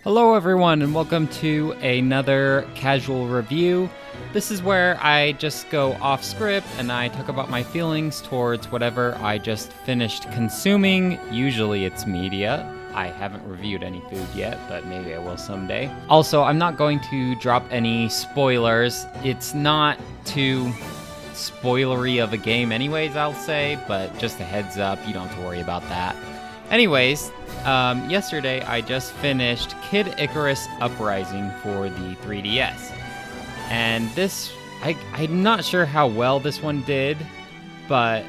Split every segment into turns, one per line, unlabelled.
Hello everyone and welcome to another casual review. This is where I just go off script and I talk about my feelings towards whatever I just finished consuming. Usually it's media. I haven't reviewed any food yet, but maybe I will someday. Also, I'm not going to drop any spoilers. It's not too spoilery of a game anyways, I'll say, but just a heads up, you don't have to worry about that. Anyways, yesterday I just finished Kid Icarus Uprising for the 3DS. And this, I'm not sure how well this one did, but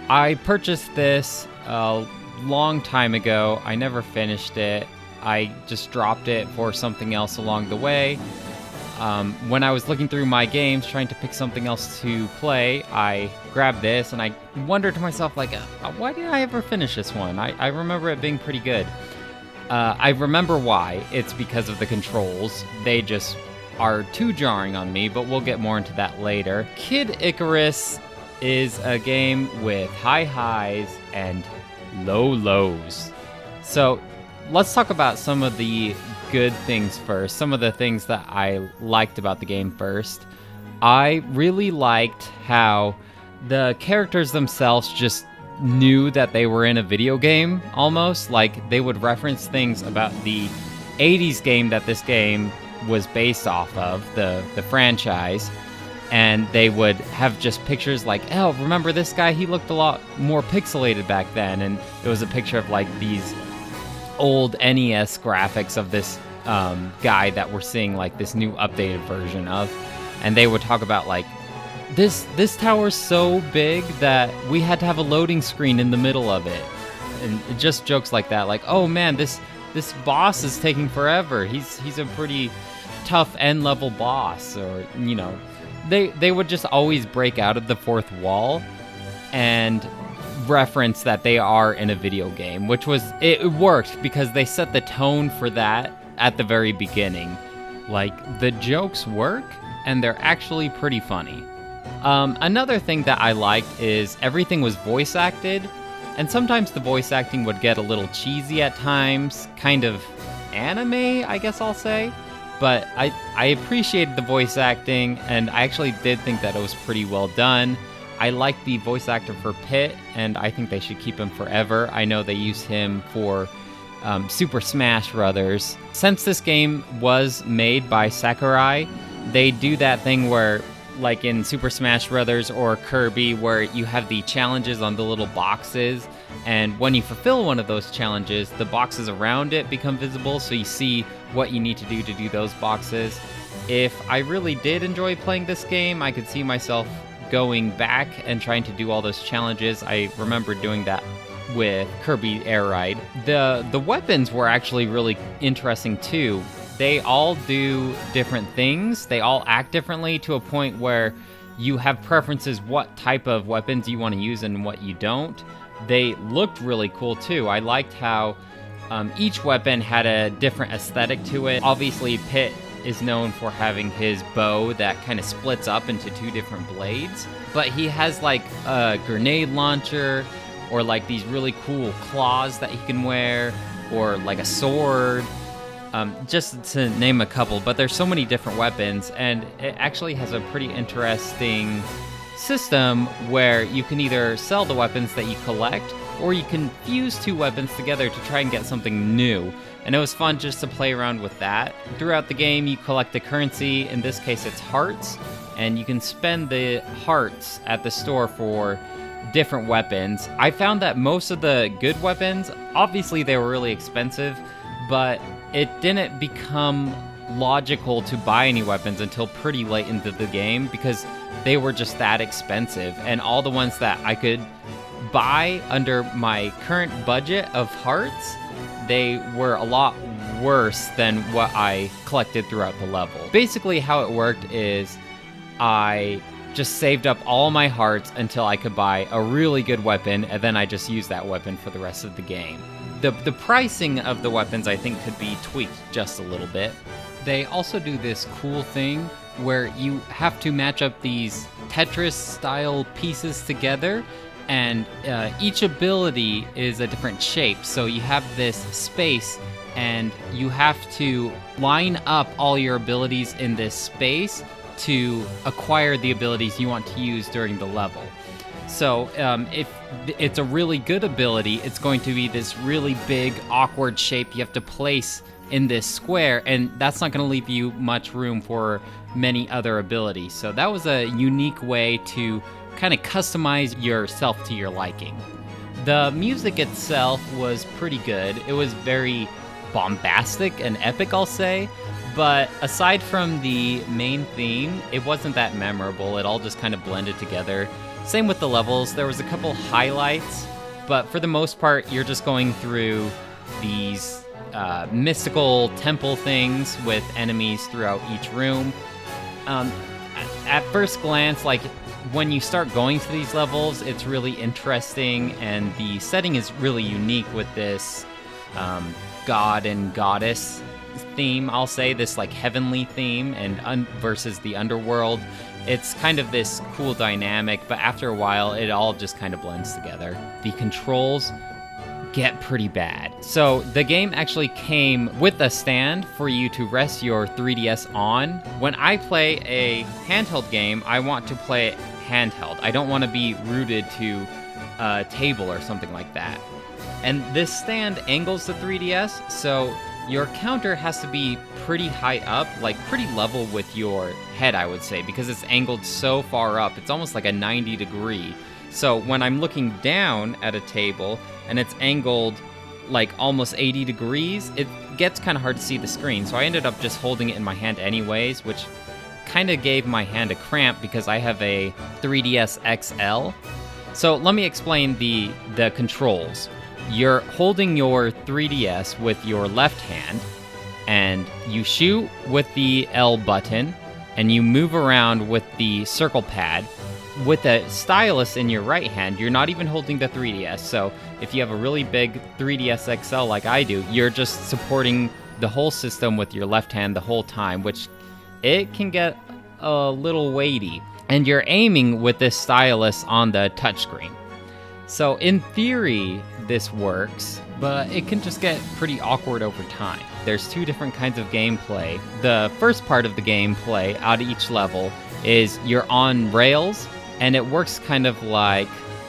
I purchased this a long time ago. I never finished it. I just dropped it for something else along the way. When I was looking through my games, trying to pick something else to play, I grabbed this, and I wondered to myself, like, why did I ever finish this one? I remember it being pretty good. I remember why. It's because of the controls. They just are too jarring on me, but we'll get more into that later. Kid Icarus is a game with high highs and low lows. So let's talk about some of the good things first. Some of the things that I liked about the game first. I really liked how the characters themselves just knew that they were in a video game, almost. Like, they would reference things about the 80s game that this game was based off of, the franchise, and they would have just pictures like, oh, remember this guy? He looked a lot more pixelated back then, and it was a picture of, like, these old NES graphics of this guy that we're seeing, like, this new updated version of, and they would talk about, like, this tower's so big that we had to have a loading screen in the middle of it, and just jokes like that, like, oh man, this boss is taking forever. He's a pretty tough end level boss, or, you know, they would just always break out of the fourth wall and reference that they are in a video game, which was, it worked because they set the tone for that at the very beginning. Like, the jokes work and they're actually pretty funny. Another thing that I liked is everything was voice acted, and sometimes the voice acting would get a little cheesy at times, kind of anime, I guess I'll say. But I appreciated the voice acting, and I actually did think that it was pretty well done. I like the voice actor for Pit, and I think they should keep him forever. I know they used him for Super Smash Bros. Since this game was made by Sakurai, they do that thing where, like in Super Smash Bros. Or Kirby, where you have the challenges on the little boxes, and when you fulfill one of those challenges, the boxes around it become visible, so you see what you need to do those boxes. If I really did enjoy playing this game, I could see myself going back and trying to do all those challenges. I remember doing that with Kirby Air Ride. The weapons were actually really interesting too. They all do different things. They all act differently to a point where you have preferences what type of weapons you want to use and what you don't. They looked really cool too. I liked how each weapon had a different aesthetic to it. Obviously, Pit is known for having his bow that kind of splits up into two different blades, but he has like a grenade launcher, or like these really cool claws that he can wear, or like a sword, just to name a couple. But there's so many different weapons, and it actually has a pretty interesting system where you can either sell the weapons that you collect, or you can fuse two weapons together to try and get something new. And it was fun just to play around with that. Throughout the game, you collect the currency. In this case, it's hearts, and you can spend the hearts at the store for different weapons. I found that most of the good weapons, obviously they were really expensive, but it didn't become logical to buy any weapons until pretty late into the game, because they were just that expensive. And all the ones that I could buy under my current budget of hearts, they were a lot worse than what I collected throughout the level. Basically, how it worked is I just saved up all my hearts until I could buy a really good weapon, and then I just used that weapon for the rest of the game. The pricing of the weapons, I think, could be tweaked just a little bit. They also do this cool thing where you have to match up these Tetris-style pieces together, and each ability is a different shape. So you have this space and you have to line up all your abilities in this space to acquire the abilities you want to use during the level. So if it's a really good ability, it's going to be this really big, awkward shape you have to place in this square, and that's not going to leave you much room for many other abilities. So that was a unique way to kind of customize yourself to your liking. The music itself was pretty good. It was very bombastic and epic, I'll say. But aside from the main theme, it wasn't that memorable. It all just kind of blended together. Same with the levels. There was a couple highlights, but for the most part, you're just going through these mystical temple things with enemies throughout each room. At first glance, like when you start going to these levels, it's really interesting, and the setting is really unique with this god and goddess theme, I'll say, this like heavenly theme and versus the underworld. It's kind of this cool dynamic, but after a while, it all just kind of blends together. The controls get pretty bad. So the game actually came with a stand for you to rest your 3DS on. When I play a handheld game, I want to play it handheld. I don't want to be rooted to a table or something like that. And this stand angles the 3DS, so your counter has to be pretty high up, like pretty level with your head, I would say, because it's angled so far up. It's almost like a 90 degree. So when I'm looking down at a table and it's angled like almost 80 degrees, it gets kind of hard to see the screen. So I ended up just holding it in my hand anyways, which kind of gave my hand a cramp because I have a 3DS XL. So let me explain the controls. You're holding your 3DS with your left hand, and you shoot with the L button, and you move around with the circle pad. With a stylus in your right hand, you're not even holding the 3DS, so if you have a really big 3DS XL like I do, you're just supporting the whole system with your left hand the whole time, which it can get a little weighty. And you're aiming with this stylus on the touchscreen. So in theory, this works, but it can just get pretty awkward over time. There's two different kinds of gameplay. The first part of the gameplay out of each level is you're on rails, and it works kind of like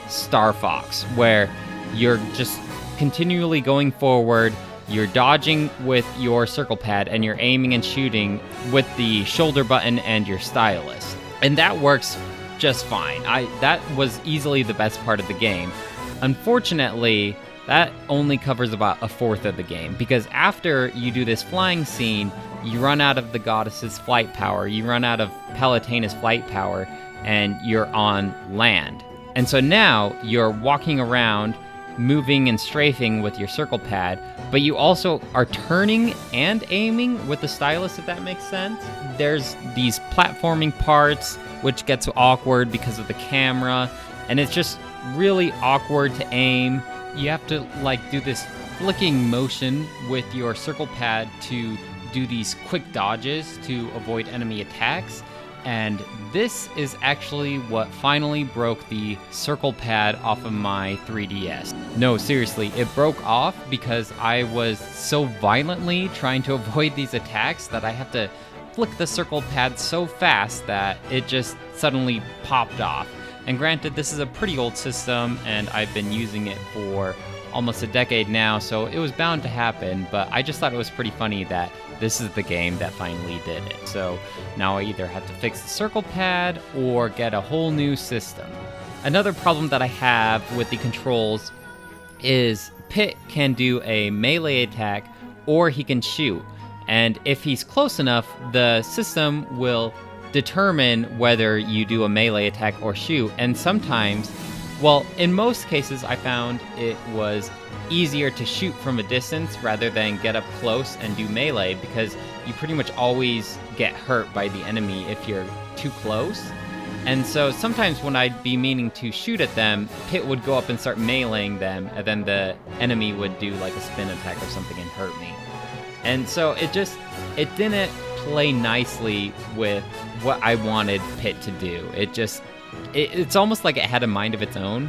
Star Fox, where you're just continually going forward, you're dodging with your circle pad, and you're aiming and shooting with the shoulder button and your stylus. And that works just fine. That was easily the best part of the game. Unfortunately, that only covers about a fourth of the game, because after you do this flying scene, you run out of the goddess's flight power, you run out of Palutena's flight power, and you're on land. And so now you're walking around, moving and strafing with your circle pad, but you also are turning and aiming with the stylus, if that makes sense. There's these platforming parts, which gets awkward because of the camera, and it's just really awkward to aim. You have to like do this flicking motion with your circle pad to do these quick dodges to avoid enemy attacks. And this is actually what finally broke the circle pad off of my 3DS. No, seriously, it broke off because I was so violently trying to avoid these attacks that I have to flick the circle pad so fast that it just suddenly popped off. And granted, this is a pretty old system, and I've been using it for almost a decade now, so it was bound to happen, but I just thought it was pretty funny that this is the game that finally did it. So now I either have to fix the circle pad or get a whole new system. Another problem that I have with the controls is Pit can do a melee attack or he can shoot. And if he's close enough, the system will determine whether you do a melee attack or shoot. And sometimes, well, in most cases, I found it was easier to shoot from a distance rather than get up close and do melee, because you pretty much always get hurt by the enemy if you're too close. And so sometimes when I'd be meaning to shoot at them, Pit would go up and start meleeing them, and then the enemy would do like a spin attack or something and hurt me. And so it didn't play nicely with what I wanted Pit to do. It's almost like it had a mind of its own.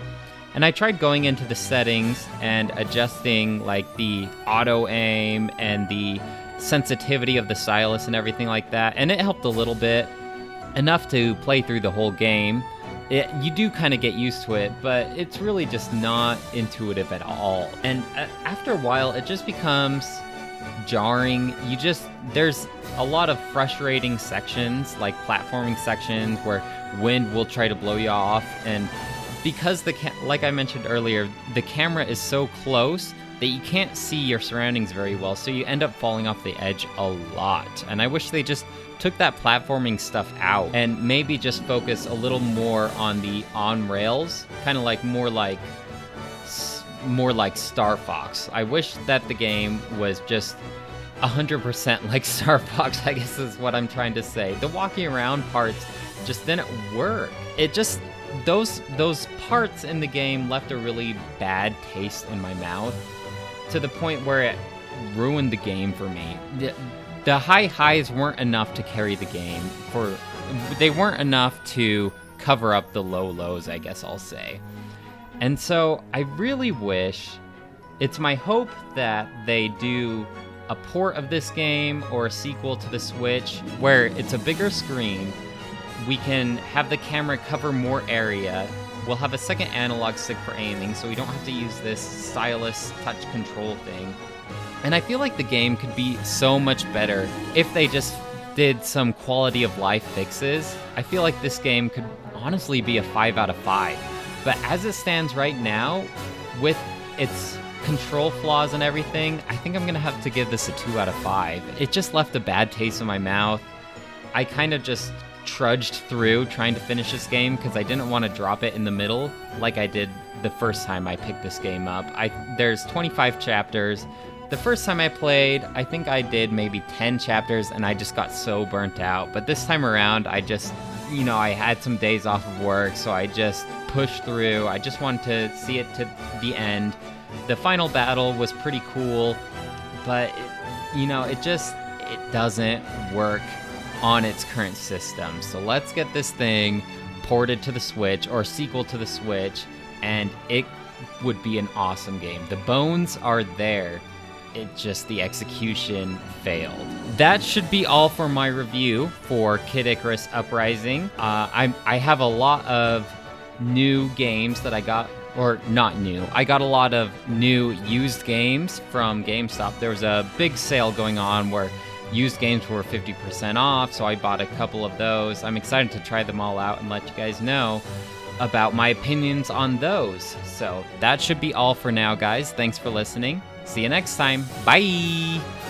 And I tried going into the settings and adjusting like the auto aim and the sensitivity of the stylus and everything like that, and it helped a little bit, enough to play through the whole game. You do kind of get used to it, but it's really just not intuitive at all. And after a while, it just becomes jarring. There's a lot of frustrating sections, like platforming sections where wind will try to blow you off, and because like I mentioned earlier, the camera is so close that you can't see your surroundings very well, so you end up falling off the edge a lot. And I wish they just took that platforming stuff out and maybe just focus a little more on the on-rails, kind of like more like Star Fox. I wish that the game was just 100% like Star Fox, I guess is what I'm trying to say. The walking around parts just didn't work. It just, those parts in the game left a really bad taste in my mouth, to the point where it ruined the game for me. The high highs weren't enough to carry the game. They weren't enough to cover up the low lows, I guess I'll say. And so I really wish, it's my hope that they do a port of this game or a sequel to the Switch where it's a bigger screen. We can have the camera cover more area. We'll have a second analog stick for aiming, so we don't have to use this stylus touch control thing. And I feel like the game could be so much better if they just did some quality of life fixes. I feel like this game could honestly be a 5 out of 5. But as it stands right now, with its control flaws and everything, I think I'm gonna have to give this a 2 out of 5. It just left a bad taste in my mouth. I kind of just trudged through trying to finish this game because I didn't want to drop it in the middle like I did the first time I picked this game up. There's 25 chapters. The first time I played, I think I did maybe 10 chapters and I just got so burnt out. But this time around, I just, I had some days off of work, so I just pushed through. I just wanted to see it to the end. The final battle was pretty cool, but it doesn't work on its current system. So let's get this thing ported to the Switch or sequel to the Switch, and it would be an awesome game. The bones are there. It just, the execution failed. That should be all for my review for Kid Icarus Uprising. I have a lot of new games that I got, or not new. I got a lot of new used games from GameStop. There was a big sale going on where used games were 50% off, so I bought a couple of those. I'm excited to try them all out and let you guys know about my opinions on those. So that should be all for now, guys. Thanks for listening. See you next time. Bye!